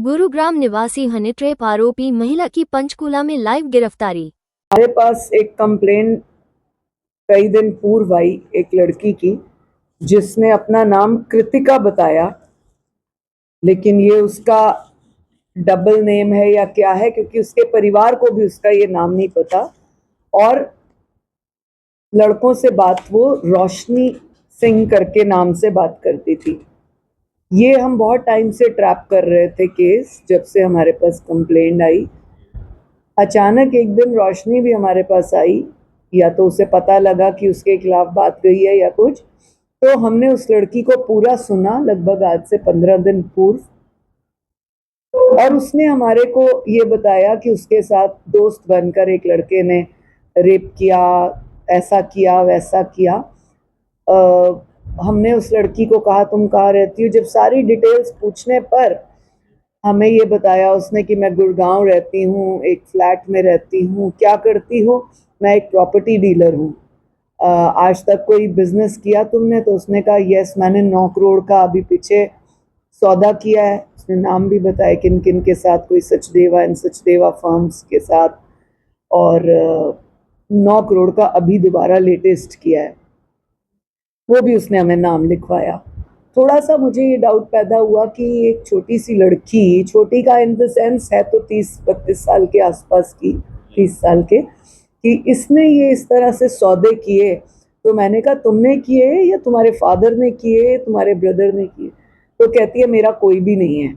गुरुग्राम निवासी honey trap आरोपी महिला की पंचकूला में लाइव गिरफ्तारी। हमारे पास एक कंप्लेंट कई दिन पूर्व आई एक लड़की की, जिसने अपना नाम कृतिका बताया, लेकिन ये उसका डबल नेम है या क्या है, क्योंकि उसके परिवार को भी उसका ये नाम नहीं पता। और लड़कों से बात वो रोशनी सिंह करके नाम से बात करती थी। ये हम बहुत टाइम से ट्रैप कर रहे थे केस, जब से हमारे पास कंप्लेंट आई। अचानक एक दिन रोशनी भी हमारे पास आई, या तो उसे पता लगा कि उसके खिलाफ बात गई है या कुछ, तो हमने उस लड़की को पूरा सुना लगभग आज से 15 दिन पूर्व। और उसने हमारे को ये बताया कि उसके साथ दोस्त बनकर एक लड़के ने रेप किया, ऐसा किया वैसा किया। हमने उस लड़की को कहा तुम कहाँ रहती हो। जब सारी डिटेल्स पूछने पर हमें ये बताया उसने कि मैं गुड़गांव रहती हूँ, एक फ्लैट में रहती हूँ। क्या करती हो? मैं एक प्रॉपर्टी डीलर हूँ। आज तक कोई बिजनेस किया तुमने? तो उसने कहा यस, मैंने 9 करोड़ का अभी पीछे सौदा किया है। उसने नाम भी बताया किन किन के साथ, कोई सचदेवा एंड सचदेवा फर्म्स के साथ, और 9 करोड़ का अभी दोबारा लेटेस्ट किया है, वो भी उसने हमें नाम लिखवाया। थोड़ा सा मुझे ये डाउट पैदा हुआ कि एक छोटी सी लड़की, छोटी का इन द सेंस है तो 30-32 साल के आसपास की, 30 साल के, कि इसने ये इस तरह से सौदे किए। तो मैंने कहा तुमने किए या तुम्हारे फादर ने किए, तुम्हारे ब्रदर ने किए? तो कहती है मेरा कोई भी नहीं है।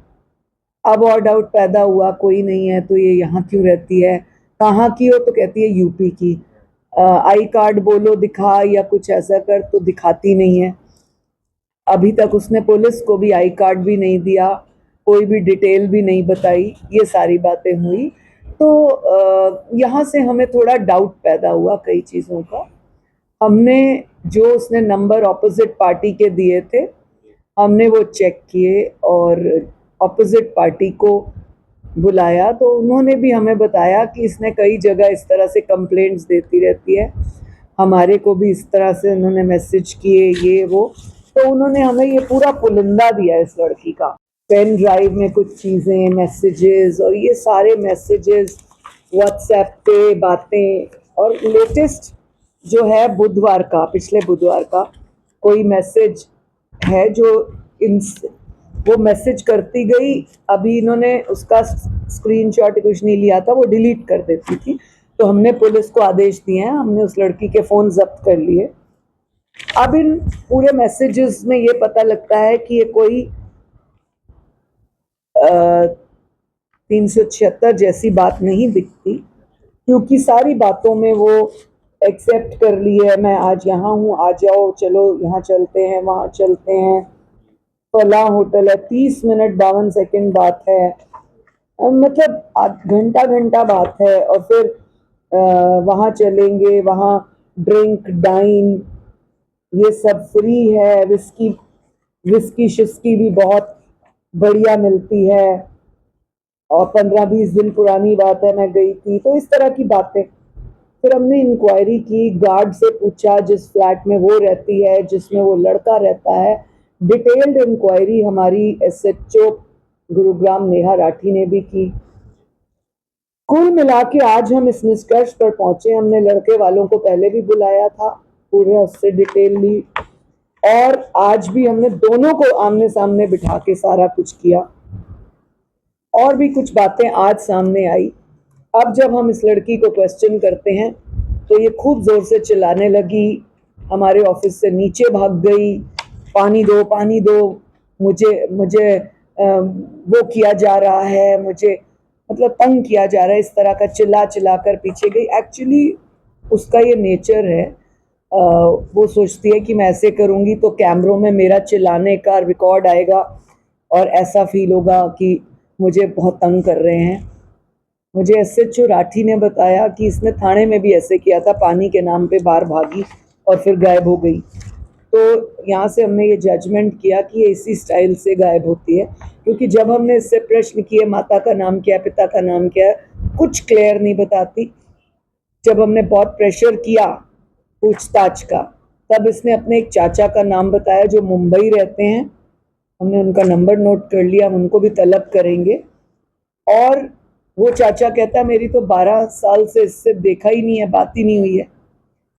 अब और डाउट पैदा हुआ, कोई नहीं है तो ये यहाँ क्यों रहती है, कहाँ की हो? तो कहती है यूपी की। आई कार्ड बोलो दिखा या कुछ ऐसा कर, तो दिखाती नहीं है। अभी तक उसने पुलिस को भी आई कार्ड भी नहीं दिया, कोई भी डिटेल भी नहीं बताई। ये सारी बातें हुई तो यहाँ से हमें थोड़ा डाउट पैदा हुआ कई चीज़ों का। हमने जो उसने नंबर ऑपोजिट पार्टी के दिए थे, हमने वो चेक किए और ऑपोजिट पार्टी को बुलाया, तो उन्होंने भी हमें बताया कि इसने कई जगह इस तरह से कंप्लेंट्स देती रहती है। हमारे को भी इस तरह से उन्होंने मैसेज किए, ये वो। तो उन्होंने हमें ये पूरा पुलिंदा दिया इस लड़की का। पेन ड्राइव में कुछ चीज़ें, मैसेजेस, और ये सारे मैसेजेस व्हाट्सएप पे बातें। और लेटेस्ट जो है बुधवार का, पिछले बुधवार का कोई मैसेज है जो इन वो मैसेज करती गई। अभी इन्होंने उसका स्क्रीनशॉट कुछ नहीं लिया था, वो डिलीट कर देती थी। तो हमने पुलिस को आदेश दिए हैं, हमने उस लड़की के फ़ोन जब्त कर लिए। अब इन पूरे मैसेजेस में ये पता लगता है कि ये कोई 376 जैसी बात नहीं दिखती, क्योंकि सारी बातों में वो एक्सेप्ट कर ली है। मैं आज यहाँ हूँ, आ जाओ, चलो यहाँ चलते हैं, वहाँ चलते हैं, फलां होटल है। 30 मिनट 52 सेकंड बात है, मतलब घंटा घंटा बात है। और फिर वहाँ चलेंगे, वहाँ ड्रिंक डाइन ये सब फ्री है। विस्की शिस्की भी बहुत बढ़िया मिलती है। और 15-20 दिन पुरानी बात है, मैं गई थी, तो इस तरह की बातें। फिर हमने इंक्वायरी की, गार्ड से पूछा जिस फ्लैट में वो रहती है, जिसमें वो लड़का रहता है। डिटेल्ड इंक्वायरी हमारी एसएचओ गुरुग्राम नेहा राठी ने भी की। कुल मिला के आज हम इस निष्कर्ष पर पहुंचे, हमने लड़के वालों को पहले भी बुलाया था, पूरे उससे डिटेल ली, और आज भी हमने दोनों को आमने सामने बिठा के सारा कुछ किया। और भी कुछ बातें आज सामने आई। अब जब हम इस लड़की को क्वेश्चन करते हैं तो ये खूब जोर से चिल्लाने लगी, हमारे ऑफिस से नीचे भाग गई, पानी दो पानी दो, मुझे मुझे वो किया जा रहा है, मुझे मतलब तंग किया जा रहा है, इस तरह का चिल्ला चिल्ला कर पीछे गई। एक्चुअली उसका ये नेचर है, वो सोचती है कि मैं ऐसे करूँगी तो कैमरों में मेरा चिल्लाने का रिकॉर्ड आएगा और ऐसा फील होगा कि मुझे बहुत तंग कर रहे हैं। मुझे एसएचओ राठी ने बताया कि इसने थाने में भी ऐसे किया था, पानी के नाम पे बाहर भागी और फिर गायब हो गई। तो यहाँ से हमने ये जजमेंट किया कि ये इसी स्टाइल से गायब होती है, क्योंकि जब हमने इससे प्रश्न किए माता का नाम क्या है, पिता का नाम क्या है, कुछ क्लियर नहीं बताती। जब हमने बहुत प्रेशर किया पूछताछ का, तब इसने अपने एक चाचा का नाम बताया जो मुंबई रहते हैं। हमने उनका नंबर नोट कर लिया, हम उनको भी तलब करेंगे। और वो चाचा कहता मेरी तो 12 साल से इससे देखा ही नहीं है, बात ही नहीं हुई है।